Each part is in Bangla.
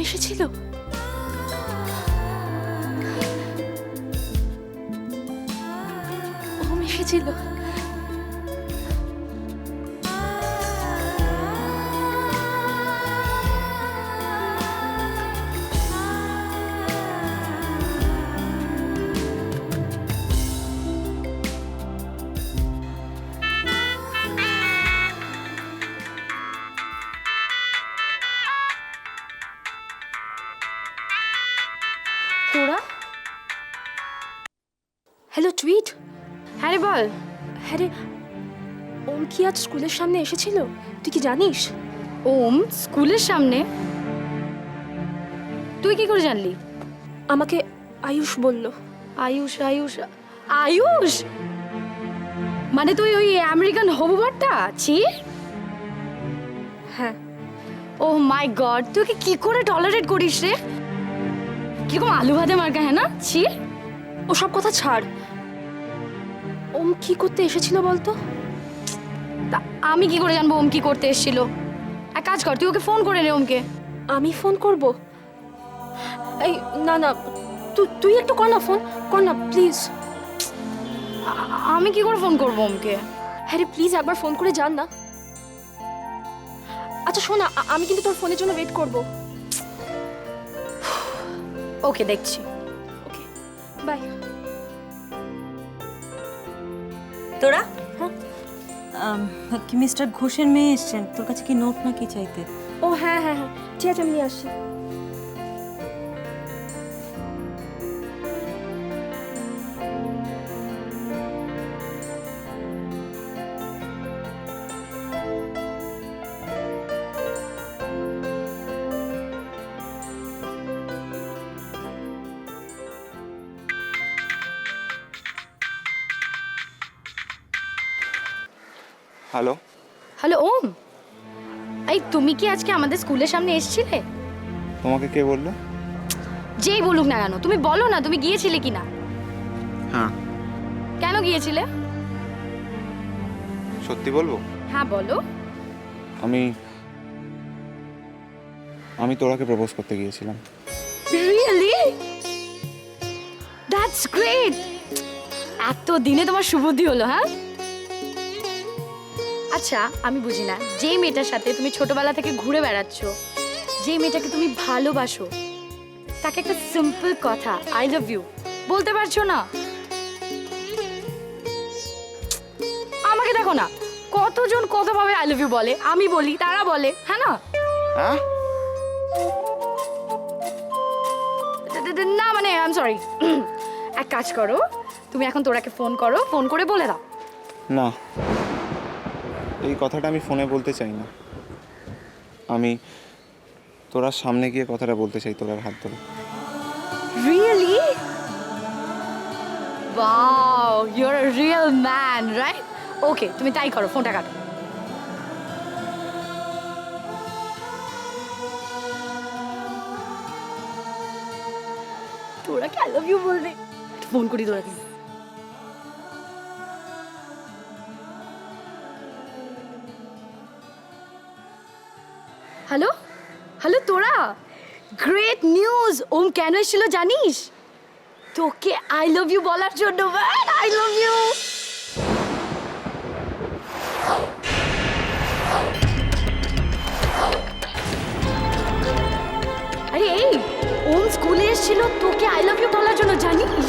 এসেছিল? ওম এসেছিল। তোরা? Hello tweet. হ্যাঁ রে বল। হ্যাঁ রে, ওম কি আজ স্কুলের সামনে এসেছিল? তুই কি জানিস? ওম স্কুলের সামনে? তুই কি করে জানলি? আমাকে আয়ুষ বলল। আয়ুষ আয়ুষ আয়ুষ মানে তুই ওই আমেরিকান হবুবারটা? ছি। হ্যাঁ। ও মাই গড, তুই কি করে টলারেট করিস রে? কিরকম আলু ভাতে মার্কা, হ্যাঁ না? ছি। ওসব কথা ছাড়। ওম কি করতে এসেছিল বলতো? তা আমি কি করে জানবো ওম কি করতে এসেছিল? এক কাজ কর, তুই ওকে ফোন করে নে ওমকে। আমি ফোন করব? এই না না, তুই একটু কর না, ফোন কর না প্লিজ। আমি কি করে ফোন করবো ওমকে? হ্যাঁ রে প্লিজ একবার ফোন করে জান না। আচ্ছা শোন না, আমি কিন্তু তোর ফোনের জন্য ওয়েট করব। ওকে, দেখছি। Okay bye. তোরা হ্যাঁ কি মিস্টার ঘোষের মেয়ে এসছেন? তোর কাছে কি নোট না কি চাইতে? ও হ্যাঁ হ্যাঁ হ্যাঁ, ঠিক আছে আমি নিয়ে আসছি। হ্যালো। হ্যালো ওম, এই তুমি কি আজকে আমাদের স্কুলের সামনে এসেছিলে? তোমাকে কে বললো? যেই বলুক না কেন, তুমি বলো না তুমি গিয়েছিলে কিনা। হ্যাঁ। কেন গিয়েছিলে? সত্যি বলবো? হ্যাঁ বলো। আমি তোরাকে প্রপোজ করতে গিয়েছিলাম। রিয়েলি? That's great. এত দিনে তোমার সুবুদ্ধি হলো, হ্যাঁ? আচ্ছা আমি বুঝি না, যে মেয়েটার সাথে তুমি ছোটবেলা থেকে ঘুরে বেড়াচ্ছ, যে মেয়েটাকে তুমি ভালোবাসো, তাকে একটা সিম্পল কথা আই লাভ ইউ বলতে পারছো না? আমাকে দেখো না, কতজন কতভাবে আই লাভ ইউ বলে, আমি বলি, তারা বলে, হ্যাঁ না? হ্যাঁ? না মানে আই এম সরি। এক কাজ করো, তুমি এখন তোরাকে ফোন করো, ফোন করে বলে দাও। না, এই কথাটা আমি ফোনে বলতে চাই না। আমি তোরার সামনে গিয়ে কথাটা বলতে চাই, তোরার হাত ধরে। Really? Wow, you're a real man, right? Okay, তুমি তাই করো, ফোনটা কাটো। তোরা কি আই লাভ ইউ বলবে? ফোন করি তোরাকে। Hello hello, Tora great news! Om কেন এসেছিল জানিস? তোকে আই লাভ ইউ বলার জন্য। I love you. আরে এই, ওম স্কুলে এসেছিল তোকে আই লাভ ইউ বলার জন্য, জানিস?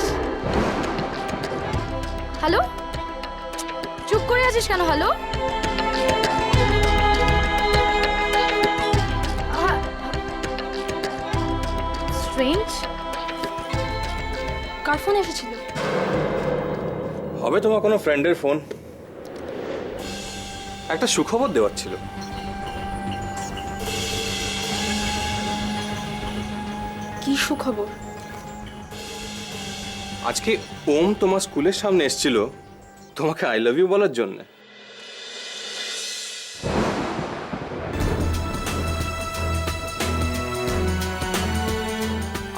হ্যালো, চুপ করে আছিস কেন? Hello, strange. কার ফোন এসেছিল? হবে তোমার কোনো ফ্রেন্ডের ফোন। একটা সুখবর দেওয়ার ছিল। কি সুখবর? আজকে ওম তোমার স্কুলের সামনে এসেছিল তোমাকে আই লাভ ইউ বলার জন্য।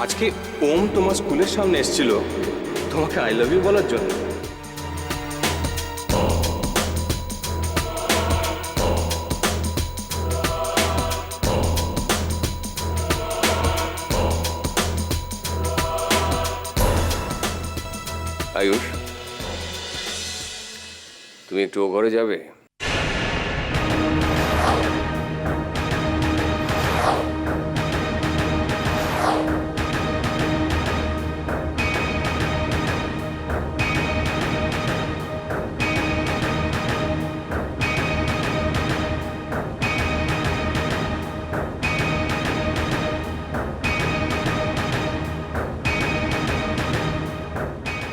আজকে ওম তোমার স্কুলের সামনে এসেছিল তোমাকে আই লাভ ইউ বলার জন্য। আয়ুষ, তুমি একটু ও ঘরে যাবে?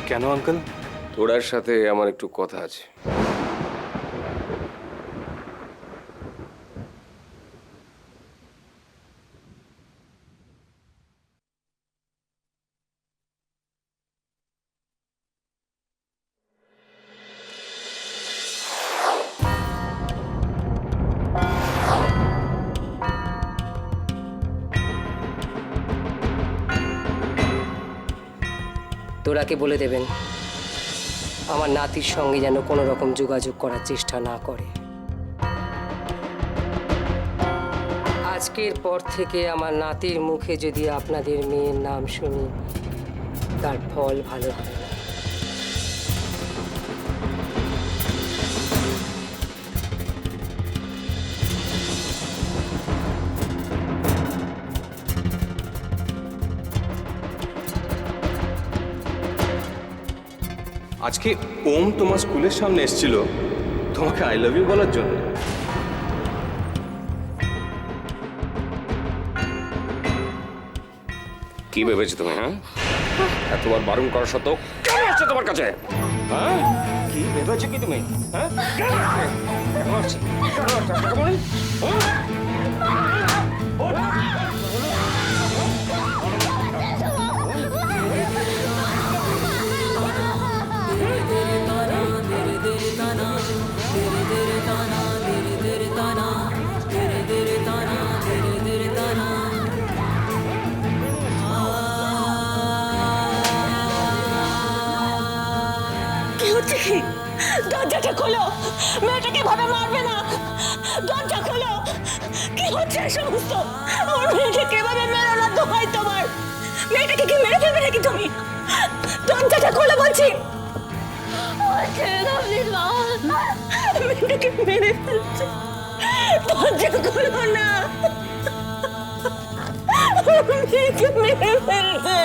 কেন আঙ্কেল? তোরার সাথে আমার একটু কথা আছে। তোরাকে বলে দেবেন আমার নাতির সঙ্গে যেন কোনো রকম যোগাযোগ করার চেষ্টা না করে। আজকের পর থেকে আমার নাতির মুখে যদি আপনাদের মেয়ের নাম শুনি, তার ফল ভালো হবে না। আজকে ওম তোমার স্কুলের সামনে এসেছিল তোমাকে আই লাভ ইউ বলার জন্য। কি ভেবেছো তুমি? হ্যাঁ, এতবার বারণ করা সত্ত্বেও কেন আসছে তোমার কাছে? হ্যাঁ, কি ভেবেছো কি তুমি? হ্যাঁ, কেন আসছে? কেন আসছে? কেন আসছে? আমাকে বলুন। কি হচ্ছে কি? দরজাটা খোলো, মেয়েটাকে ভাবে মারবে না। দরজা খোলো, কি হচ্ছে এই সমস্ত? ওর মেয়েকে কিভাবে মেরো না, দোহাই তোমার। মেয়েটাকে কি মেরে ফেলবে নাকি তুমি? দরজাটা খোলো বলছি। মেয়েটাকে মেরে ফেলছে, দরজা খোলো না। মেয়েকে মেরে ফেলছে।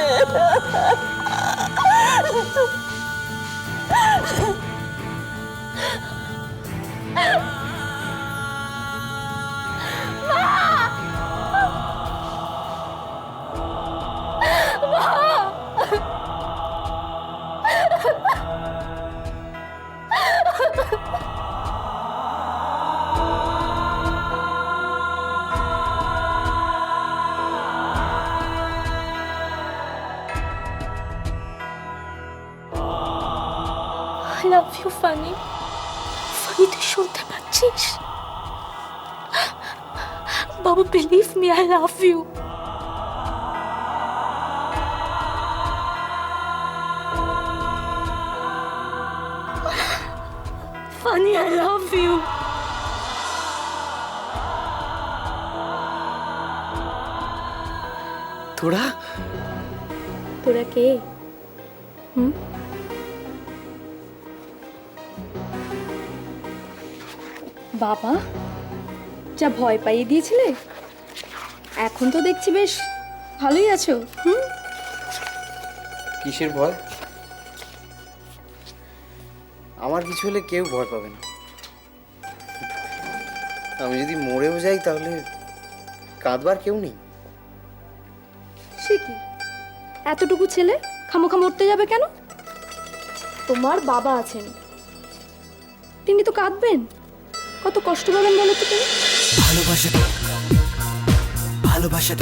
I love you, funny. Funny, তুই শুনতে পাচ্ছিস? বাবা, believe me, I love you. Funny, I love you. তোরা তোরা কে? বাবা, যা ভয় পাইয়ে দিয়েছিলে, এখন তো দেখছি বেশ ভালোই আছো। কিসের ভয়? আমার কিছু হলে কেউ ভয় পাবে না। আমি যদি মরেও যাই তাহলে কাঁদবার কেউ নেই। সে কি, এতটুকু ছেলে খামোখা মরতে যাবে কেন? তোমার বাবা আছেন, তিনি তো কাঁদবেন। কত কষ্ট পাবেন বলো তো তুমি? ভালোবাসা